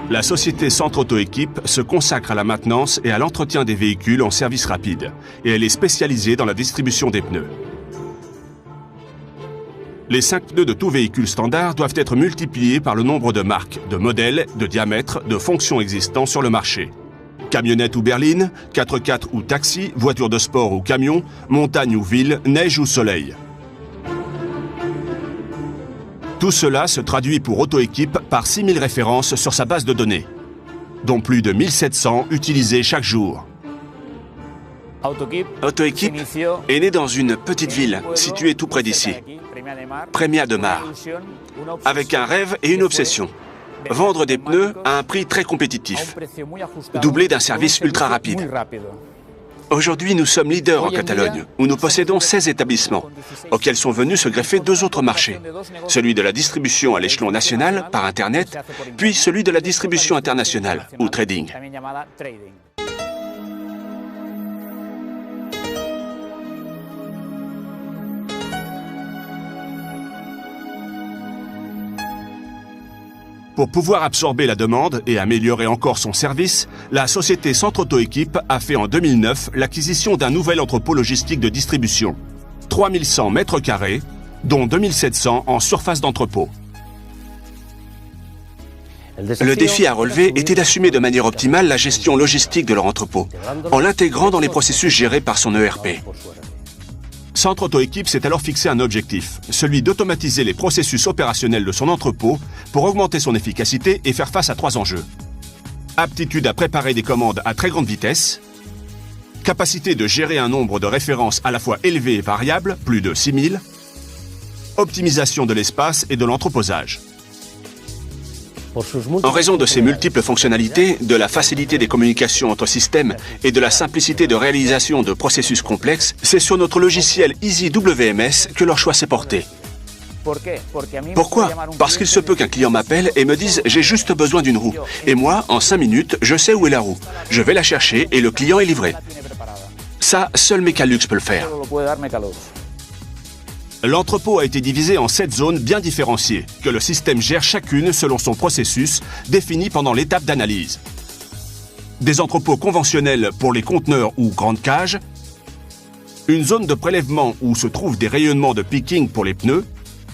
La société Centre Auto Équipe se consacre à la maintenance et à l'entretien des véhicules en service rapide, et elle est spécialisée dans la distribution des pneus. Les 5 pneus de tout véhicule standard doivent être multipliés par le nombre de marques, de modèles, de diamètres, de fonctions existants sur le marché. Camionnette ou berline, 4x4 ou taxi, voiture de sport ou camion, montagne ou ville, neige ou soleil. Tout cela se traduit pour AutoÉquipe par 6000 références sur sa base de données, dont plus de 1700 utilisées chaque jour. AutoÉquipe est né dans une petite ville située tout près d'ici, Premià de Mar, avec un rêve et une obsession. Vendre des pneus à un prix très compétitif, doublé d'un service ultra rapide. Aujourd'hui, nous sommes leaders en Catalogne, où nous possédons 16 établissements, auxquels sont venus se greffer 2 autres marchés. Celui de la distribution à l'échelon national, par Internet, puis celui de la distribution internationale, ou trading. Pour pouvoir absorber la demande et améliorer encore son service, la société Centre Auto Équipe a fait en 2009 l'acquisition d'un nouvel entrepôt logistique de distribution. 3100 mètres carrés, dont 2700 en surface d'entrepôt. Le défi à relever était d'assumer de manière optimale la gestion logistique de leur entrepôt, en l'intégrant dans les processus gérés par son ERP. Centre Auto Équipe s'est alors fixé un objectif, celui d'automatiser les processus opérationnels de son entrepôt pour augmenter son efficacité et faire face à 3 enjeux. Aptitude à préparer des commandes à très grande vitesse, capacité de gérer un nombre de références à la fois élevé et variable, plus de 6000, optimisation de l'espace et de l'entreposage. En raison de ces multiples fonctionnalités, de la facilité des communications entre systèmes et de la simplicité de réalisation de processus complexes, c'est sur notre logiciel EasyWMS que leur choix s'est porté. Pourquoi? Parce qu'il se peut qu'un client m'appelle et me dise « j'ai juste besoin d'une roue ». Et moi, en 5 minutes, je sais où est la roue. Je vais la chercher et le client est livré. Ça, seul Mecalux peut le faire. L'entrepôt a été divisé en 7 zones bien différenciées, que le système gère chacune selon son processus défini pendant l'étape d'analyse. Des entrepôts conventionnels pour les conteneurs ou grandes cages, une zone de prélèvement où se trouvent des rayonnements de picking pour les pneus,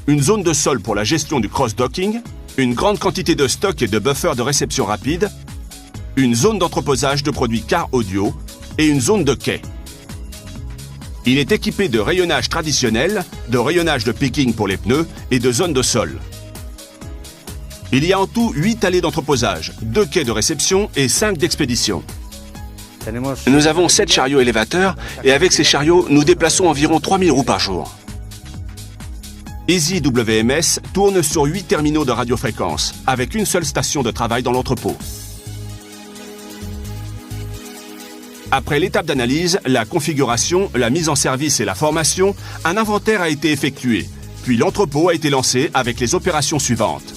une zone de sol pour la gestion du cross-docking, une grande quantité de stock et de buffers de réception rapide, une zone d'entreposage de produits car audio et une zone de quai. Il est équipé de rayonnage traditionnel, de rayonnage de picking pour les pneus et de zones de sol. Il y a en tout 8 allées d'entreposage, 2 quais de réception et 5 d'expédition. Nous avons 7 chariots élévateurs et avec ces chariots, nous déplaçons environ 3000 roues par jour. EasyWMS tourne sur 8 terminaux de radiofréquence, avec une seule station de travail dans l'entrepôt. Après l'étape d'analyse, la configuration, la mise en service et la formation, un inventaire a été effectué, puis l'entrepôt a été lancé avec les opérations suivantes.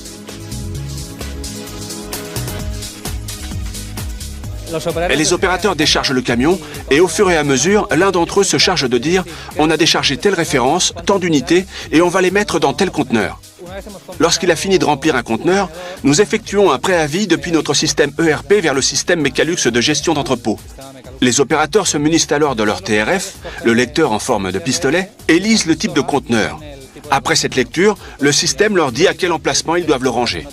Les opérateurs déchargent le camion et au fur et à mesure, l'un d'entre eux se charge de dire « on a déchargé telle référence, tant d'unités et on va les mettre dans tel conteneur ». Lorsqu'il a fini de remplir un conteneur, nous effectuons un préavis depuis notre système ERP vers le système Mecalux de gestion d'entrepôt. Les opérateurs se munissent alors de leur TRF, le lecteur en forme de pistolet, et lisent le type de conteneur. Après cette lecture, le système leur dit à quel emplacement ils doivent le ranger.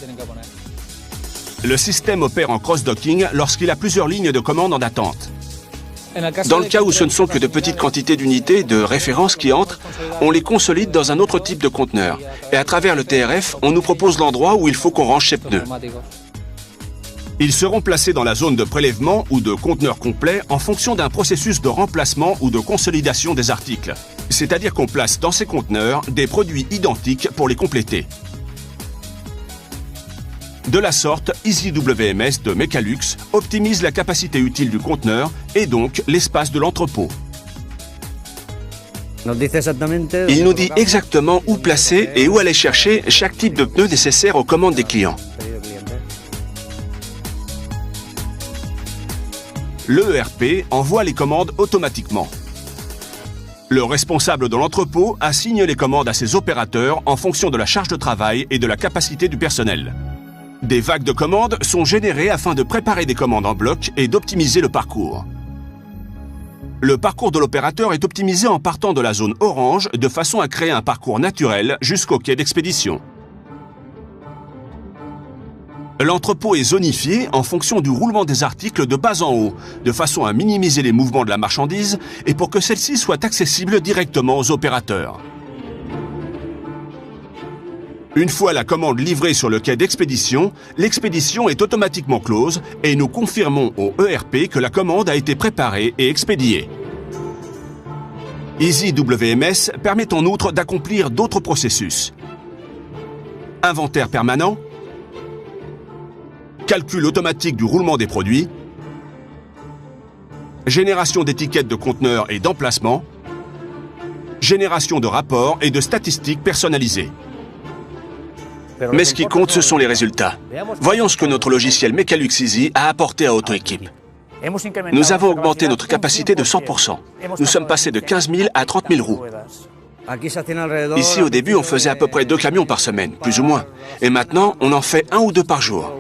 Le système opère en cross-docking lorsqu'il a plusieurs lignes de commande en attente. Dans le cas où ce ne sont que de petites quantités d'unités, de références qui entrent, on les consolide dans un autre type de conteneur. Et à travers le TRF, on nous propose l'endroit où il faut qu'on range ces pneus. Ils seront placés dans la zone de prélèvement ou de conteneur complet en fonction d'un processus de remplacement ou de consolidation des articles. C'est-à-dire qu'on place dans ces conteneurs des produits identiques pour les compléter. De la sorte, EasyWMS de Mecalux optimise la capacité utile du conteneur et donc l'espace de l'entrepôt. Il nous dit exactement où placer et où aller chercher chaque type de pneu nécessaire aux commandes des clients. L'ERP envoie les commandes automatiquement. Le responsable de l'entrepôt assigne les commandes à ses opérateurs en fonction de la charge de travail et de la capacité du personnel. Des vagues de commandes sont générées afin de préparer des commandes en bloc et d'optimiser le parcours. Le parcours de l'opérateur est optimisé en partant de la zone orange de façon à créer un parcours naturel jusqu'au quai d'expédition. L'entrepôt est zonifié en fonction du roulement des articles de bas en haut, de façon à minimiser les mouvements de la marchandise et pour que celle-ci soit accessible directement aux opérateurs. Une fois la commande livrée sur le quai d'expédition, l'expédition est automatiquement close et nous confirmons au ERP que la commande a été préparée et expédiée. EasyWMS permet en outre d'accomplir d'autres processus. Inventaire permanent, calcul automatique du roulement des produits, génération d'étiquettes de conteneurs et d'emplacements, génération de rapports et de statistiques personnalisées. Mais ce qui compte, ce sont les résultats. Voyons ce que notre logiciel Mechalux Easy a apporté à AutoEquip. Nous avons augmenté notre capacité de 100%. Nous sommes passés de 15 000 à 30 000 roues. Ici, au début, on faisait à peu près 2 camions par semaine, plus ou moins. Et maintenant, on en fait 1 ou 2 par jour.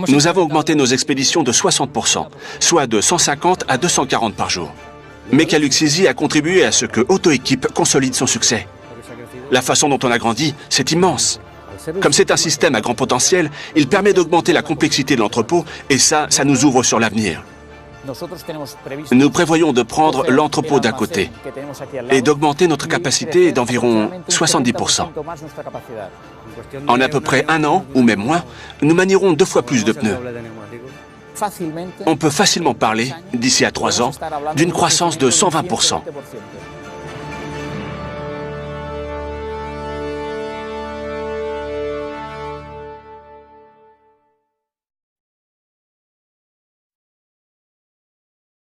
Nous avons augmenté nos expéditions de 60%, soit de 150 à 240 par jour. Mechalux Easy a contribué à ce que AutoEquip consolide son succès. La façon dont on a grandi, c'est immense. Comme c'est un système à grand potentiel, il permet d'augmenter la complexité de l'entrepôt et ça nous ouvre sur l'avenir. Nous prévoyons de prendre l'entrepôt d'à côté et d'augmenter notre capacité d'environ 70%. En à peu près 1 an, ou même moins, nous manierons 2 fois plus de pneus. On peut facilement parler, d'ici à 3 ans, d'une croissance de 120%.